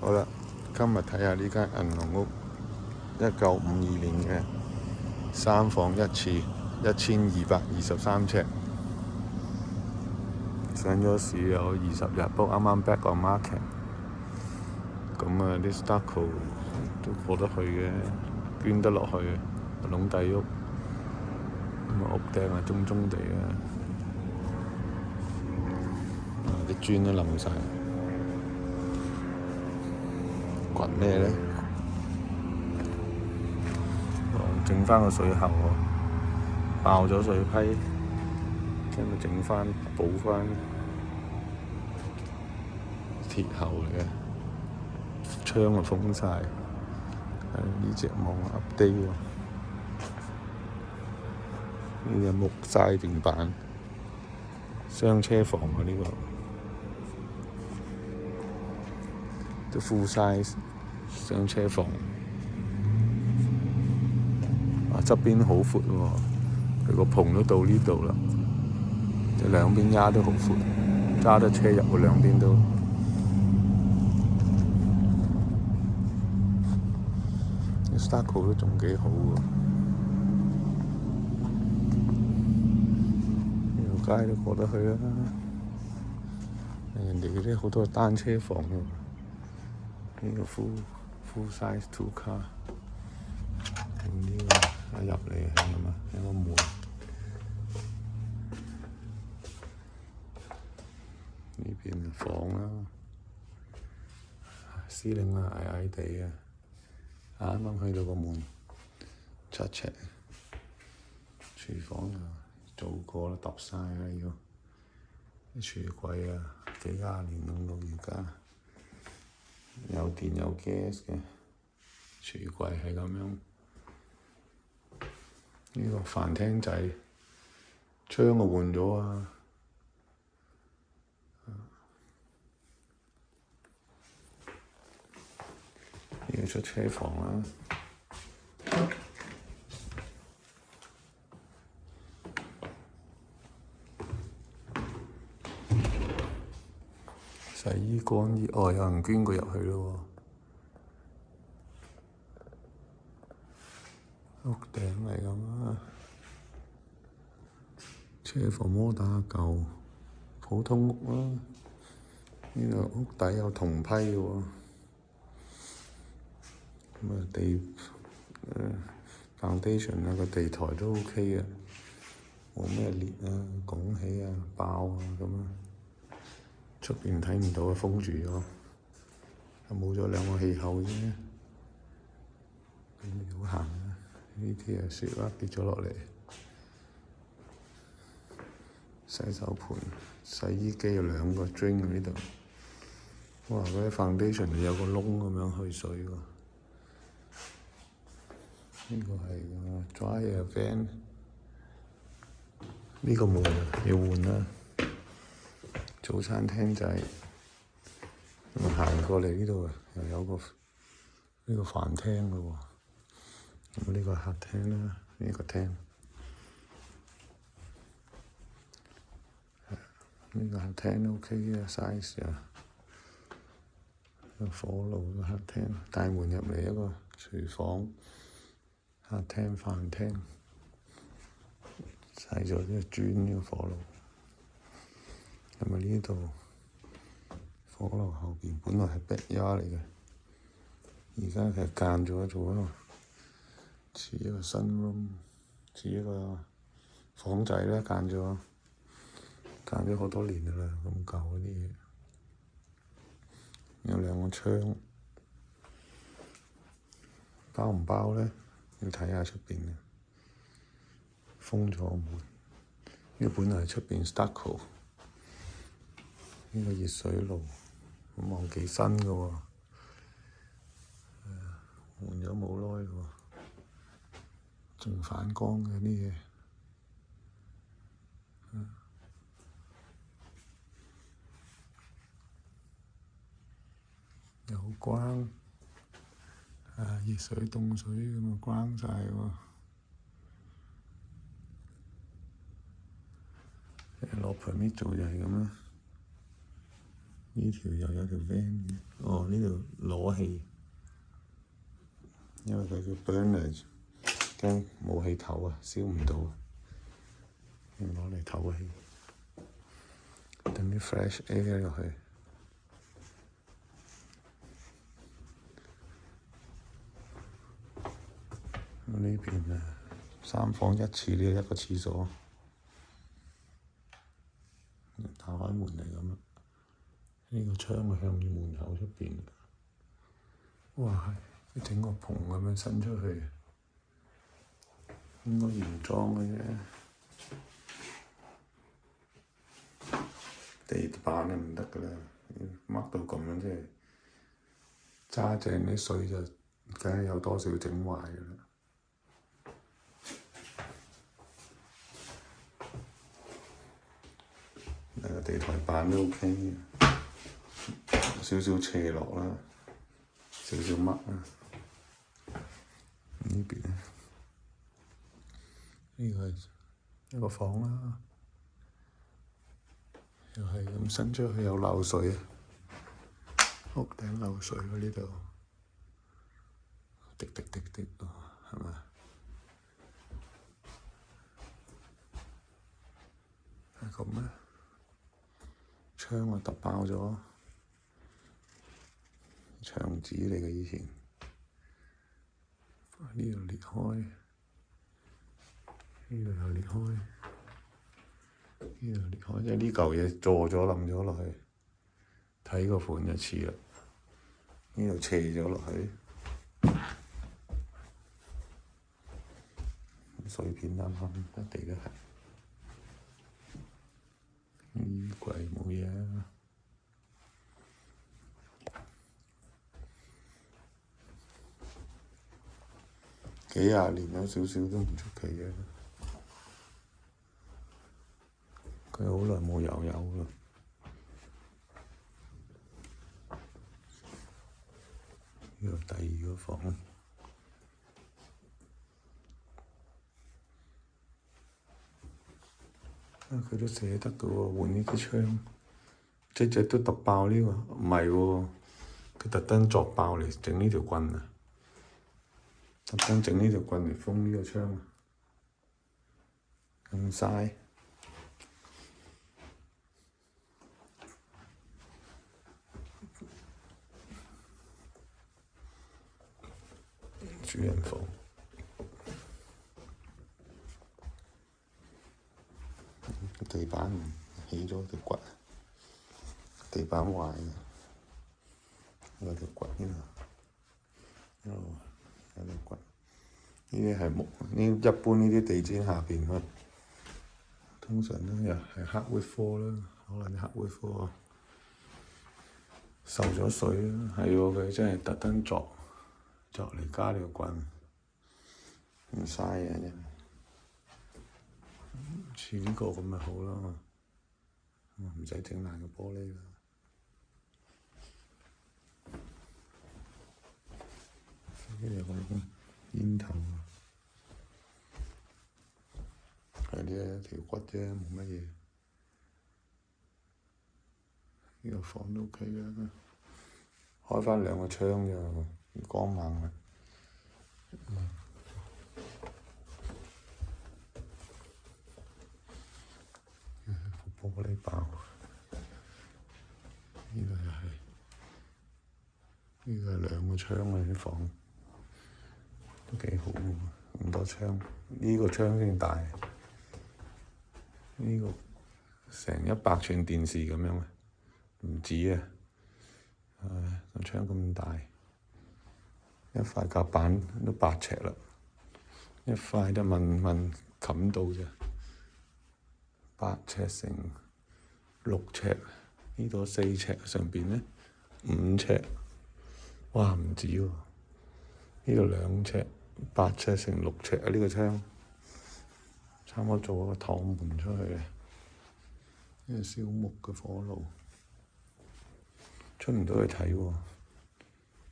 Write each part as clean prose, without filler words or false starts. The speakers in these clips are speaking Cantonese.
好啦，今日睇下呢間銀龍屋，1952年嘅3房1廁，1223尺。上咗市有20日，不過啱啱 back on market。咁啊，啲 stucco 都過得去嘅，捐得落去嘅，籠底屋。咁啊，屋頂啊中中地啊，啲磚都冧晒。掘咩咧？整翻個水喉喎，爆咗水批，跟住整翻補翻鐵喉嚟嘅，窗就封晒。呢隻網 update 喎，呢隻木齋電板，雙車房喎呢個，都 full size 雙車房。側邊好闊喎，佢個棚都到呢度啦，即係兩邊壓都好闊，揸得車入去兩邊都。stucco 都仲幾好喎，呢條街都過得去啦。人哋嗰啲好多單車房喎，呢個 full size 2 car。呢個一入嚟係咁啊，有個門。呢邊係房啦，司令啊矮矮地啊，啱啱去到個門7尺。廚房就做過啦，揼晒啦要。啲櫥櫃啊，幾廿年用到而家，有電有 gas 嘅櫥櫃係咁樣。呢個飯廳仔窗我換咗啊！呢個出車房啦，洗衣乾衣有人捐過入去咯喎，屋頂嚟咁啊，車房摩打舊，普通屋啦。呢度屋底有銅批嘅喎，咁啊foundation 啊個地台都 OK 嘅，冇咩裂啊、拱起啊、爆啊咁啊。出邊睇唔到啊，封住咗，冇咗兩個氣口啫。咁好行啊！呢啲啊雪粒跌咗落嚟，洗手盆、洗衣機有2個 drain 喺呢度。哇！嗰啲 foundation 有個窿咁樣去水喎。呢個係個 dryer van， 呢個門要換啦。早餐廳仔，行過嚟呢度又有個呢個飯廳咯喎。咁呢個客廳啦，呢個廳。呢個客廳都 OK 嘅 size 啊。個火爐個客廳，大門入嚟一個廚房、客廳、飯廳，砌咗啲磚呢個火爐。咁啊呢度火爐後邊本來係 backyard 嚟嘅，而家其實間咗做一個似一個 sunroom， 似一個房仔啦，間咗好多年㗎啦，咁舊嗰啲嘢。有2個窗，包唔包咧？要睇下出邊嘅，封咗門。呢本來係出邊 stucco， 呢個熱水爐，咁望幾新㗎喎，換咗冇耐喎，仲反光嘅啲嘢。又好光，熱水凍水咁啊光晒喎。攞 permit 做就係咁啦。呢條又有條 van 嘅，哦，呢度攞氣，因為佢叫 burner，驚冇氣頭啊，燒唔到，要攞嚟透氣，等啲 fresh air 入去。呢邊啊，3房1廁呢一個廁所，打開門嚟咁啊！呢個窗係向住門口出邊。哇！係整個棚咁樣伸出去，應該原裝嘅啫。地板就唔得㗎啦，剝到咁樣即係揸正啲水就梗係有多少整壞㗎啦。地台板都 OK 嘅，少少斜落啦，少少乜啦。呢邊呢個係一個房啦，又係咁伸出去有漏水，屋頂漏水喎呢度，滴滴滴滴喎，係咪？係咁咩？窗啊突爆咗，牆紙嚟嘅以前，呢度裂開，呢度又裂開，呢度裂開，即係呢嚿嘢坐咗冧咗落去，睇個款就似啦。呢度斜咗落去，碎片啱啱一地都係。衣櫃冇嘢啊，幾廿年有少少都唔出奇嘅。佢好耐冇油啦。呢個第二個房，佢都捨得嘅喎，換呢啲窗，隻都揼爆呢個，唔係喎，佢特登鑿爆嚟整呢條棍啊，特登整呢條棍嚟封呢個窗啊，咁嘥。主人房，地板起咗條骨，地板壞嘅，有條骨呢度，有條骨。呢啲係木，呢一般呢啲地氈下邊咧，通常都又係 hardwood floor 啦，可能 hardwood floor受咗水啦，係喎，佢真係特登鑿嚟加條棍，唔嘥嘅真係。似呢個咁咪好咯，唔使整爛個玻璃啦。呢度有個煙頭，係呢條骨啫，冇乜嘢。呢個房都 OK 嘅，開返2個窗就光猛啦。玻璃爆，呢個又係，呢個係2個窗啊啲房，都幾好喎，咁多窗，呢個窗先大，呢個成100寸電視咁樣啊，唔止啊，個窗咁大，一塊夾板都8尺啦，一塊都問冚到啫。8尺乘6尺，呢度4尺，上邊呢5尺，哇唔止喎！呢度2尺，8尺乘6尺啊！呢個窗差唔多做個趟門出去嘅，呢個燒木嘅火爐，出唔到去睇喎，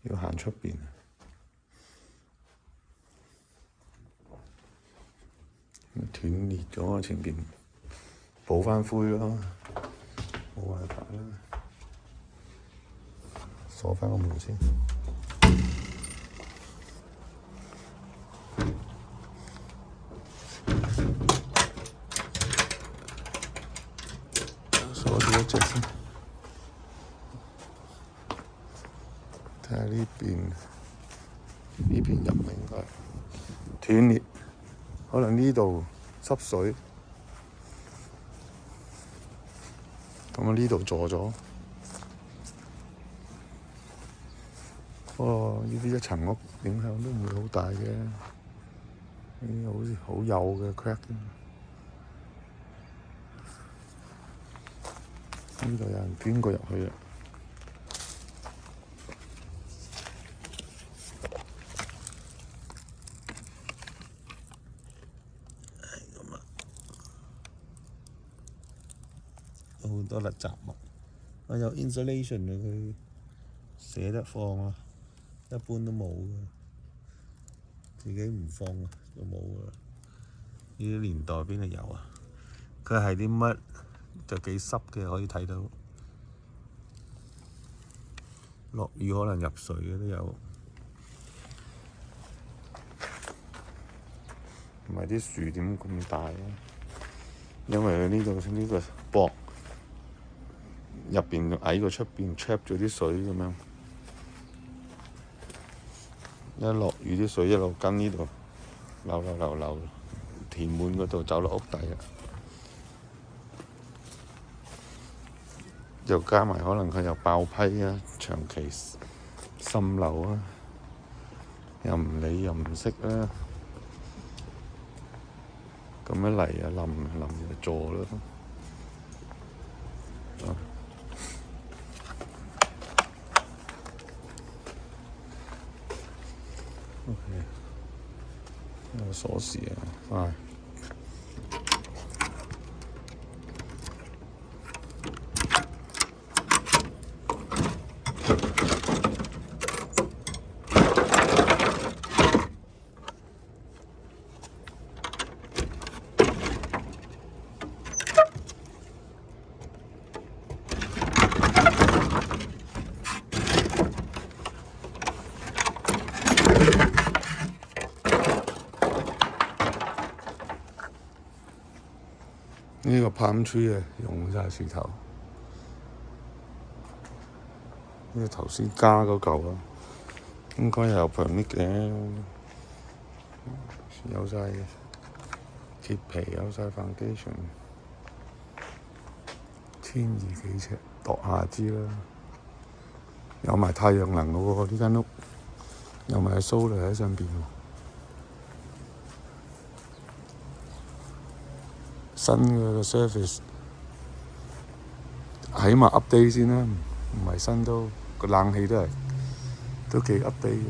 要行出邊啊！斷裂咗啊！前邊補返灰咯，冇辦法啦。鎖返個門先。鎖住一隻先。睇下呢邊入唔應該斷裂，可能呢度濕水，咁啊呢度坐咗。不過呢啲一層屋影響都唔會好大嘅，呢啲好似好幼嘅 crack。呢度有人捐過入去啊！咁啊，有好多粒雜物。我有 insulation 嘅，佢捨得放啊，一般都冇嘅，自己唔放啊就冇㗎啦。呢啲年代邊度有啊？佢係啲乜就幾濕嘅，可以睇到。落雨可能入水嘅都有，唔係啲樹點咁大啊？因為佢呢個薄，入邊矮過出邊 trap 咗啲水咁樣，一落雨啲水一路跟呢度流，填滿嗰度走落屋底啊！又加埋可能佢又爆批啊，長期滲漏啊，又唔理又唔識啦，咁一嚟啊淋就坐啦。OK， 有鎖匙啊，快！呢個 palm tree 啊，用晒樹頭。呢個頭先加嗰嚿啊，應該有 permit 嘅，有晒鐵皮，有晒 foundation， 1200幾尺，度下知啦。有埋太陽能嘅喎，呢間屋有埋 solar 喺上邊喎。新嘅 service， 起碼 update 先啦，唔係新都個冷氣都幾 update 嘅。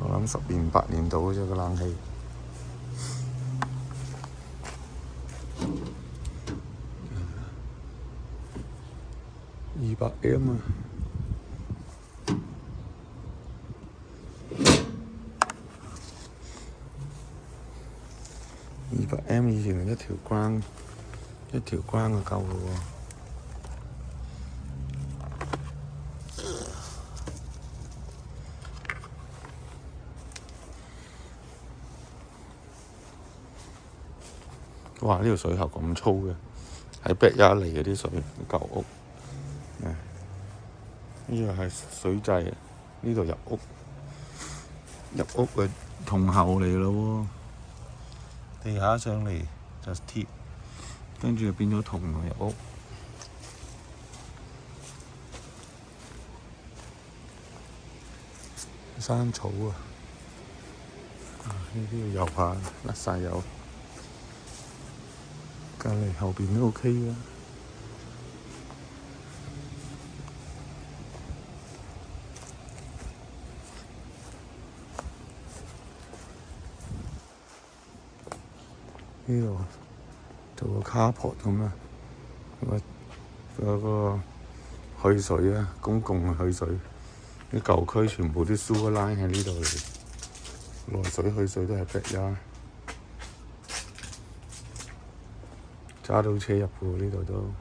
我諗10年8年到嘅啫個冷氣。200M 啊！200M 以前係一條關就夠咯喎。哇！呢條水喉咁粗嘅，喺 backyard 嚟嘅啲水，舊屋。呢個係水掣，呢度入屋嘅銅喉嚟咯喎。地下上嚟就鐵，跟住就變咗銅入屋。生草啊！呢啲要油下，甩晒油。隔離後邊都 OK 嘅。呢度做個 carport 咁啊，有個去水啊，公共嘅去水。啲舊區全部啲 sewer line 喺呢度嚟，來水去水都係 backyard。揸到車入嘅喎，呢度都。